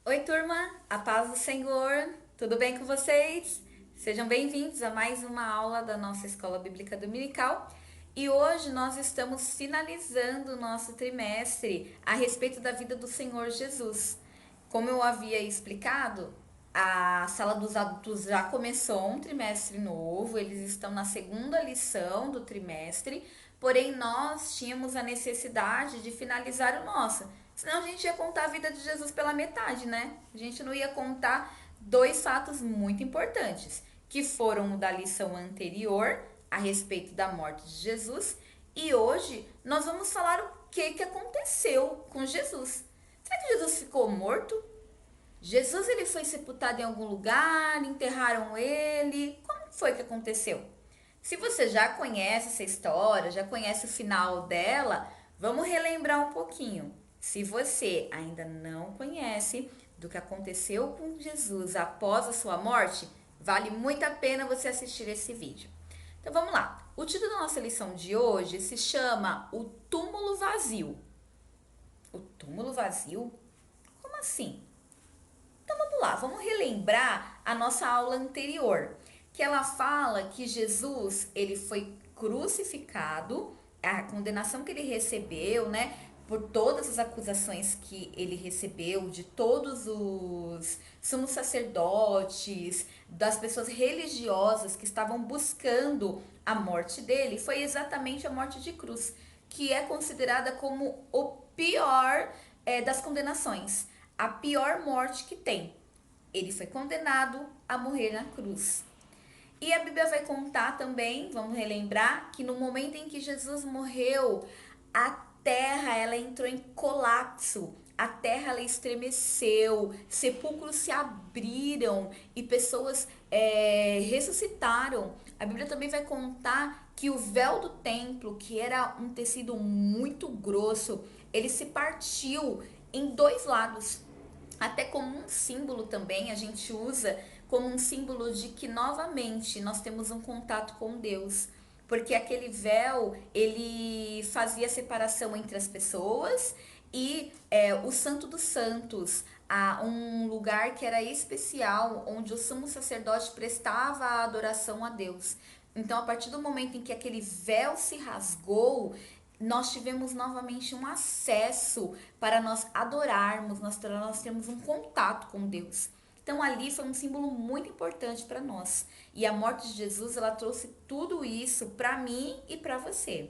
Oi, turma, a paz do Senhor, tudo bem com vocês? Sejam bem-vindos a mais uma aula da nossa Escola Bíblica Dominical e hoje nós estamos finalizando o nosso trimestre a respeito da vida do Senhor Jesus. Como eu havia explicado, a Sala dos Adultos já começou um trimestre novo, eles estão na segunda lição do trimestre, porém nós tínhamos a necessidade de finalizar o nosso. Senão a gente ia contar a vida de Jesus pela metade, né? A gente não ia contar dois fatos muito importantes, que foram o da lição anterior, a respeito da morte de Jesus, e hoje nós vamos falar o que aconteceu com Jesus. Será que Jesus ficou morto? Jesus ele foi sepultado em algum lugar, enterraram ele. Como foi que aconteceu? Se você já conhece essa história, já conhece o final dela, vamos relembrar um pouquinho. Se você ainda não conhece do que aconteceu com Jesus após a sua morte, vale muito a pena você assistir esse vídeo. Então vamos lá. O título da nossa lição de hoje se chama O Túmulo Vazio. O túmulo vazio? Como assim? Então vamos lá, vamos relembrar a nossa aula anterior, que ela fala que Jesus, ele foi crucificado, a condenação que ele recebeu, né, por todas as acusações que ele recebeu de todos os sumos sacerdotes, das pessoas religiosas que estavam buscando a morte dele, foi exatamente a morte de cruz, que é considerada como o pior das condenações, a pior morte que tem. Ele foi condenado a morrer na cruz. E a Bíblia vai contar também, vamos relembrar, que no momento em que Jesus morreu, a terra ela entrou em colapso. A terra ela estremeceu, sepulcros se abriram e pessoas ressuscitaram. A Bíblia também vai contar que o véu do templo, que era um tecido muito grosso, ele se partiu em dois lados. Até como um símbolo também, a gente usa como um símbolo de que novamente nós temos um contato com Deus. Porque aquele véu, ele fazia separação entre as pessoas e o Santo dos Santos, um lugar que era especial, onde o sumo sacerdote prestava a adoração a Deus. Então, a partir do momento em que aquele véu se rasgou, nós tivemos novamente um acesso para nós adorarmos, nós temos um contato com Deus. Então ali foi um símbolo muito importante para nós. E a morte de Jesus, ela trouxe tudo isso para mim e para você.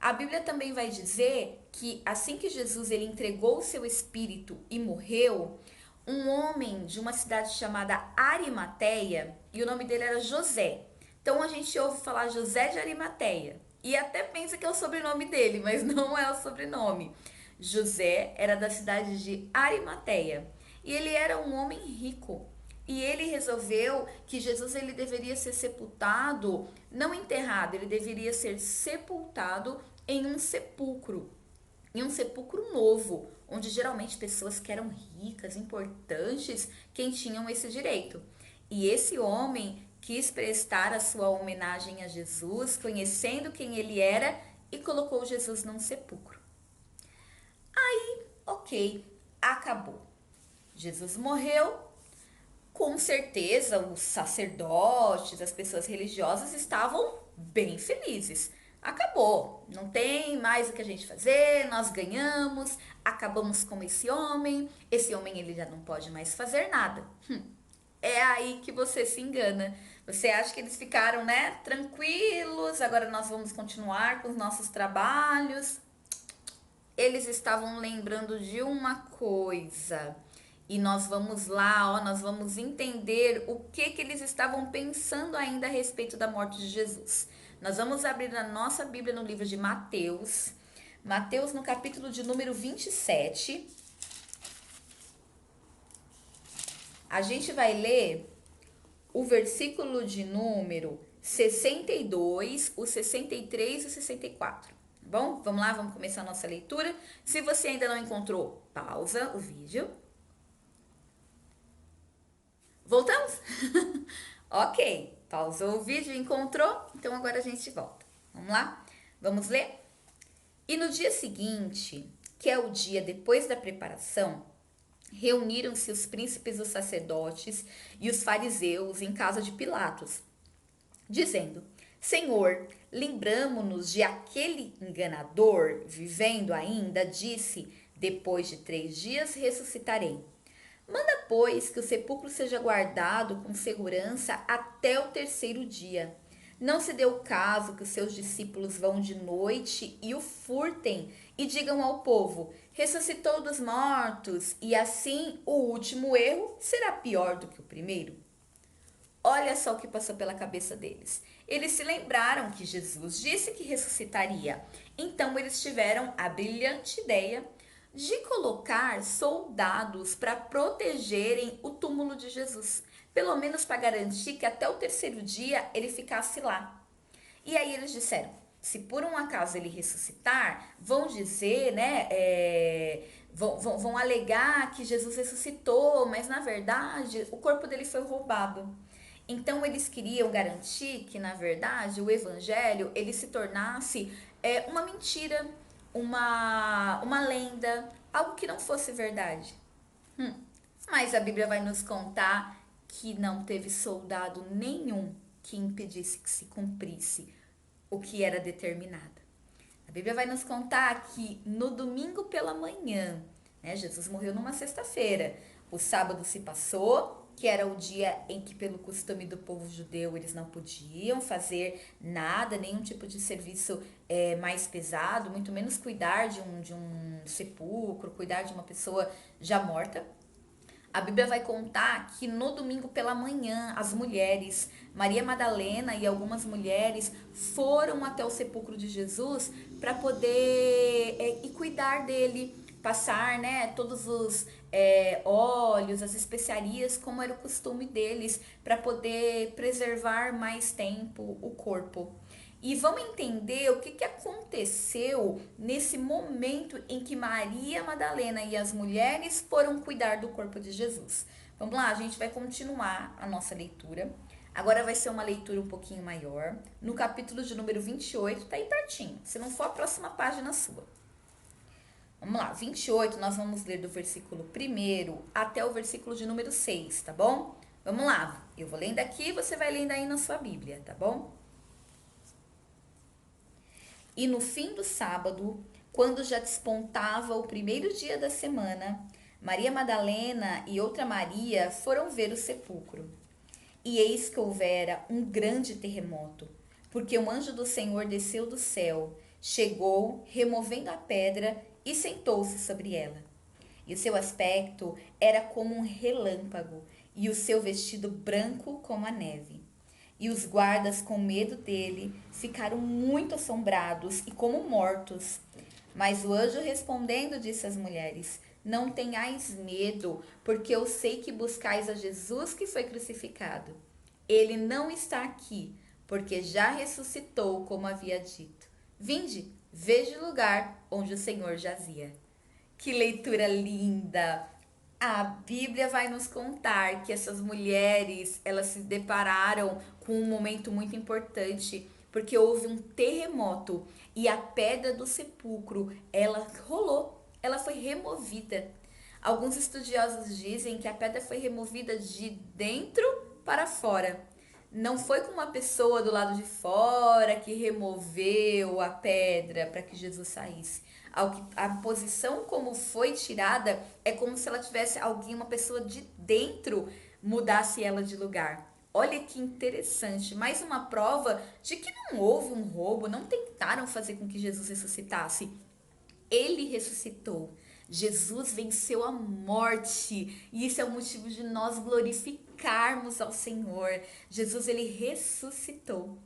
A Bíblia também vai dizer que assim que Jesus ele entregou o seu espírito e morreu, um homem de uma cidade chamada Arimateia, e o nome dele era José. Então a gente ouve falar José de Arimateia e até pensa que é o sobrenome dele, mas não é o sobrenome. José era da cidade de Arimateia e ele era um homem rico. E ele resolveu que Jesus ele deveria ser sepultado, não enterrado, ele deveria ser sepultado em um sepulcro novo, onde geralmente pessoas que eram ricas, importantes, quem tinham esse direito. E esse homem quis prestar a sua homenagem a Jesus, conhecendo quem ele era, e colocou Jesus num sepulcro. Ok, acabou. Jesus morreu, com certeza os sacerdotes, as pessoas religiosas estavam bem felizes. Acabou, não tem mais o que a gente fazer, nós ganhamos, acabamos com esse homem ele já não pode mais fazer nada. É aí que você se engana. Você acha que eles ficaram, né, tranquilos, agora nós vamos continuar com os nossos trabalhos. Eles estavam lembrando de uma coisa. E nós vamos lá, ó, nós vamos entender o que eles estavam pensando ainda a respeito da morte de Jesus. Nós vamos abrir a nossa Bíblia no livro de Mateus. Mateus no capítulo de número 27. A gente vai ler o versículo de número 62, o 63 e o 64. Bom, vamos lá, vamos começar a nossa leitura. Se você ainda não encontrou, pausa o vídeo. Voltamos? Ok, pausou o vídeo, encontrou? Então agora a gente volta. Vamos lá? Vamos ler? E no dia seguinte, que é o dia depois da preparação, reuniram-se os príncipes dos sacerdotes e os fariseus em casa de Pilatos, dizendo: Senhor, lembramo-nos de aquele enganador, vivendo ainda, disse: depois de 3 dias ressuscitarei. Manda, pois, que o sepulcro seja guardado com segurança até o 3º dia. Não se deu o caso que os seus discípulos vão de noite e o furtem e digam ao povo: ressuscitou dos mortos, e assim o último erro será pior do que o primeiro. Olha só o que passou pela cabeça deles. Eles se lembraram que Jesus disse que ressuscitaria. Então eles tiveram a brilhante ideia de colocar soldados para protegerem o túmulo de Jesus. Pelo menos para garantir que até o 3º dia ele ficasse lá. E aí eles disseram: se por um acaso ele ressuscitar, vão dizer, né? Vão alegar que Jesus ressuscitou, mas na verdade o corpo dele foi roubado. Então eles queriam garantir que, na verdade, o evangelho ele se tornasse uma mentira, uma lenda, algo que não fosse verdade. Mas a Bíblia vai nos contar que não teve soldado nenhum que impedisse que se cumprisse o que era determinado. A Bíblia vai nos contar que no domingo pela manhã, né, Jesus morreu numa sexta-feira, o sábado se passou, que era o dia em que, pelo costume do povo judeu, eles não podiam fazer nada, nenhum tipo de serviço mais pesado, muito menos cuidar de um sepulcro, cuidar de uma pessoa já morta. A Bíblia vai contar que no domingo pela manhã, as mulheres, Maria Madalena e algumas mulheres, foram até o sepulcro de Jesus para poder e cuidar dele, passar, né, todos os óleos, as especiarias, como era o costume deles, para poder preservar mais tempo o corpo. E vamos entender o que aconteceu nesse momento em que Maria Madalena e as mulheres foram cuidar do corpo de Jesus. Vamos lá, a gente vai continuar a nossa leitura. Agora vai ser uma leitura um pouquinho maior. No capítulo de número 28, tá aí pertinho. Se não for a próxima página sua. Vamos lá, 28, nós vamos ler do versículo 1 até o versículo de número 6, tá bom? Vamos lá, eu vou lendo aqui, você vai lendo aí na sua Bíblia, tá bom? E no fim do sábado, quando já despontava o 1º dia da semana, Maria Madalena e outra Maria foram ver o sepulcro. E eis que houvera um grande terremoto, porque um anjo do Senhor desceu do céu, chegou, removendo a pedra, e sentou-se sobre ela. E o seu aspecto era como um relâmpago, e o seu vestido branco como a neve. E os guardas, com medo dele, ficaram muito assombrados e como mortos. Mas o anjo respondendo disse às mulheres: não tenhais medo, porque eu sei que buscais a Jesus que foi crucificado. Ele não está aqui, porque já ressuscitou, como havia dito. Vinde, veja o lugar onde o Senhor jazia. Que leitura linda! A Bíblia vai nos contar que essas mulheres, elas se depararam com um momento muito importante, porque houve um terremoto e a pedra do sepulcro, ela rolou, ela foi removida. Alguns estudiosos dizem que a pedra foi removida de dentro para fora. Não foi com uma pessoa do lado de fora que removeu a pedra para que Jesus saísse. A posição como foi tirada é como se ela tivesse alguém, uma pessoa de dentro, mudasse ela de lugar. Olha que interessante, mais uma prova de que não houve um roubo, não tentaram fazer com que Jesus ressuscitasse. Ele ressuscitou. Jesus venceu a morte e isso é o motivo de nós glorificarmos ao Senhor. Jesus, ele ressuscitou.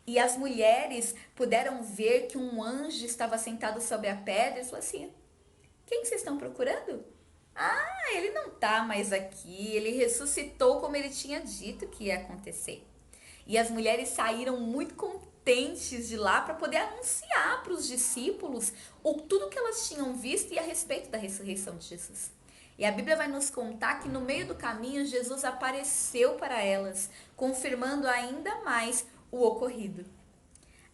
E as mulheres puderam ver que um anjo estava sentado sobre a pedra e falou assim: quem vocês estão procurando? Ah, ele não está mais aqui, ele ressuscitou como ele tinha dito que ia acontecer. E as mulheres saíram muito contentes de lá para poder anunciar para os discípulos tudo que elas tinham visto e a respeito da ressurreição de Jesus. E a Bíblia vai nos contar que no meio do caminho Jesus apareceu para elas, confirmando ainda mais o ocorrido.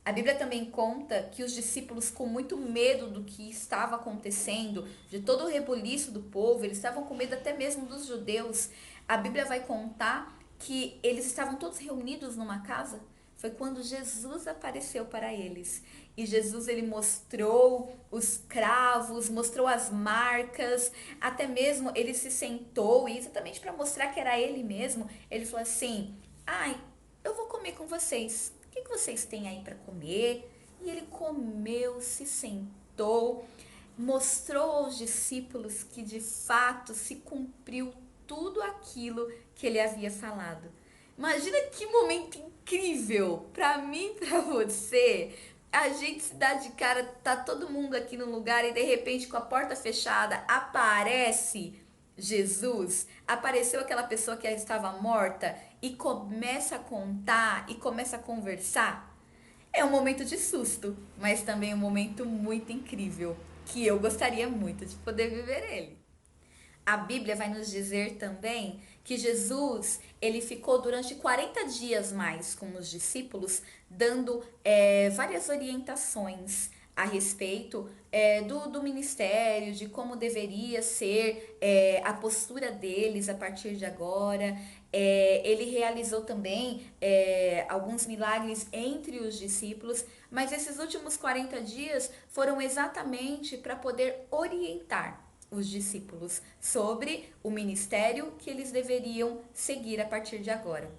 A Bíblia também conta que os discípulos, com muito medo do que estava acontecendo, de todo o rebuliço do povo, eles estavam com medo até mesmo dos judeus. A Bíblia vai contar que eles estavam todos reunidos numa casa. Foi quando Jesus apareceu para eles. E Jesus, ele mostrou os cravos, mostrou as marcas, até mesmo ele se sentou, e exatamente para mostrar que era ele mesmo, ele falou assim: ai, eu vou comer com vocês. O que vocês têm aí para comer? E ele comeu, se sentou, mostrou aos discípulos que de fato se cumpriu tudo aquilo que ele havia falado. Imagina que momento incrível para mim, para você. A gente se dá de cara, tá todo mundo aqui no lugar e de repente com a porta fechada aparece Jesus, apareceu aquela pessoa que estava morta e começa a contar e começa a conversar. É um momento de susto, mas também um momento muito incrível, que eu gostaria muito de poder viver ele. A Bíblia vai nos dizer também que Jesus, ele ficou durante 40 dias mais com os discípulos, dando várias orientações a respeito do ministério, de como deveria ser a postura deles a partir de agora. Ele realizou também alguns milagres entre os discípulos, mas esses últimos 40 dias foram exatamente para poder orientar os discípulos sobre o ministério que eles deveriam seguir a partir de agora.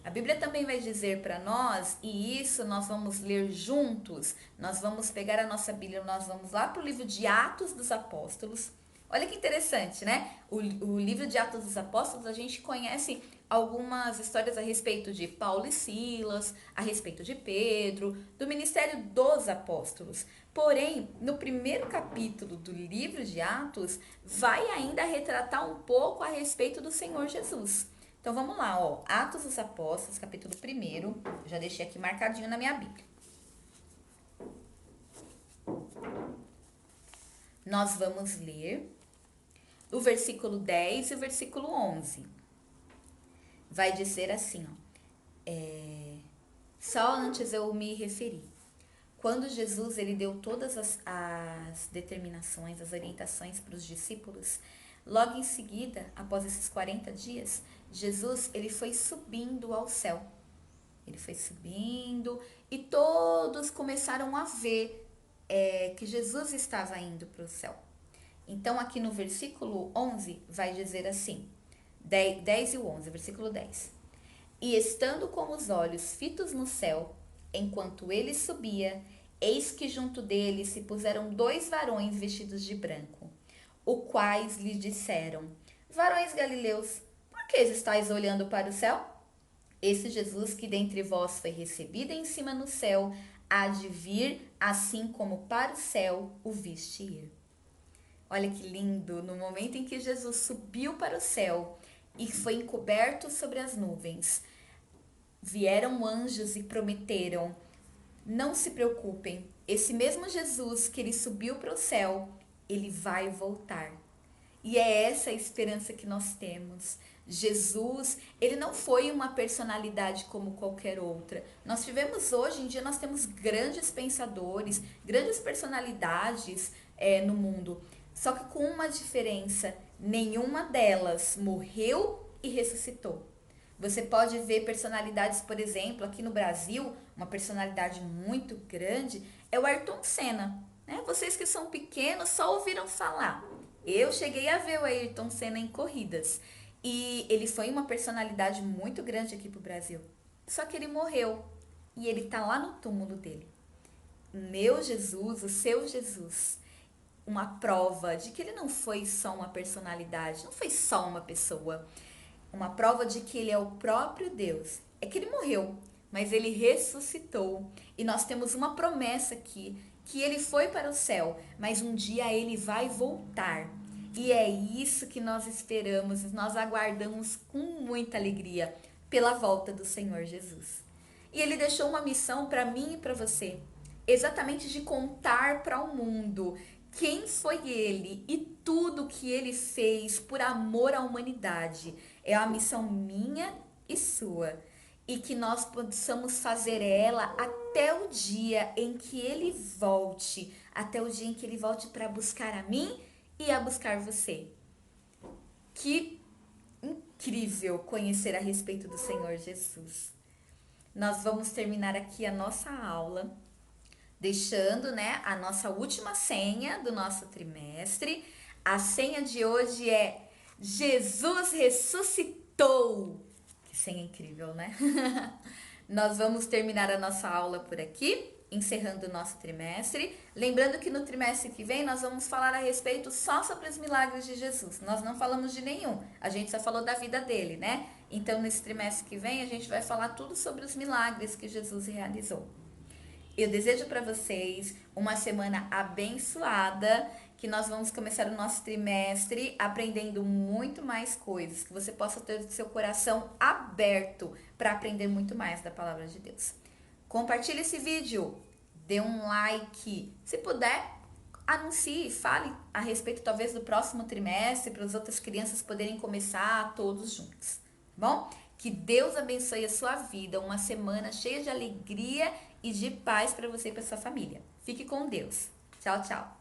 A Bíblia também vai dizer para nós, e isso nós vamos ler juntos, nós vamos pegar a nossa Bíblia, nós vamos lá para o livro de Atos dos Apóstolos. Olha que interessante, né? O livro de Atos dos Apóstolos, a gente conhece algumas histórias a respeito de Paulo e Silas, a respeito de Pedro, do ministério dos apóstolos. Porém, no primeiro capítulo do livro de Atos, vai ainda retratar um pouco a respeito do Senhor Jesus. Então vamos lá, ó. Atos dos Apóstolos, capítulo 1, já deixei aqui marcadinho na minha Bíblia. Nós vamos ler o versículo 10 e o versículo 11. Vai dizer assim, ó. Só antes eu me referi. Quando Jesus ele deu todas as determinações, as orientações para os discípulos, logo em seguida, após esses 40 dias, Jesus ele foi subindo ao céu. Ele foi subindo e todos começaram a ver que Jesus estava indo para o céu. Então, aqui no versículo 11, vai dizer assim, 10 e o 11, versículo 10. E estando com os olhos fitos no céu, enquanto ele subia, eis que junto dele se puseram 2 varões vestidos de branco, os quais lhe disseram: Varões galileus, por que estáis olhando para o céu? Esse Jesus que dentre vós foi recebido em cima no céu, há de vir, assim como para o céu o viste ir. Olha que lindo, no momento em que Jesus subiu para o céu e foi encoberto sobre as nuvens, vieram anjos e prometeram: não se preocupem, esse mesmo Jesus que ele subiu para o céu, ele vai voltar. E é essa a esperança que nós temos. Jesus, ele não foi uma personalidade como qualquer outra. Nós tivemos hoje em dia, nós temos grandes pensadores, grandes personalidades no mundo. Só que com uma diferença, nenhuma delas morreu e ressuscitou. Você pode ver personalidades, por exemplo, aqui no Brasil, uma personalidade muito grande é o Ayrton Senna. Né? Vocês que são pequenos só ouviram falar. Eu cheguei a ver o Ayrton Senna em corridas. E ele foi uma personalidade muito grande aqui pro Brasil. Só que ele morreu. E ele tá lá no túmulo dele. Meu Jesus, o seu Jesus. Uma prova de que ele não foi só uma personalidade, não foi só uma pessoa. Uma prova de que ele é o próprio Deus. É que ele morreu, mas ele ressuscitou. E nós temos uma promessa aqui, que ele foi para o céu, mas um dia ele vai voltar. E é isso que nós esperamos, nós aguardamos com muita alegria pela volta do Senhor Jesus. E ele deixou uma missão para mim e para você, exatamente de contar para o mundo quem foi ele e tudo que ele fez por amor à humanidade. É uma missão minha e sua. E que nós possamos fazer ela a até o dia em que ele volte, até o dia em que ele volte para buscar a mim e a buscar você. Que incrível conhecer a respeito do Senhor Jesus. Nós vamos terminar aqui a nossa aula, deixando, né, a nossa última senha do nosso trimestre. A senha de hoje é Jesus ressuscitou. Que senha incrível, né? Nós vamos terminar a nossa aula por aqui, encerrando o nosso trimestre. Lembrando que no trimestre que vem nós vamos falar a respeito só sobre os milagres de Jesus. Nós não falamos de nenhum, a gente só falou da vida dele, né? Então, nesse trimestre que vem, a gente vai falar tudo sobre os milagres que Jesus realizou. Eu desejo para vocês uma semana abençoada, que nós vamos começar o nosso trimestre aprendendo muito mais coisas, que você possa ter seu coração aberto para aprender muito mais da palavra de Deus. Compartilhe esse vídeo, dê um like, se puder, anuncie, fale a respeito talvez do próximo trimestre, para as outras crianças poderem começar todos juntos, tá bom? Que Deus abençoe a sua vida, uma semana cheia de alegria e de paz para você e para sua família. Fique com Deus. Tchau, tchau.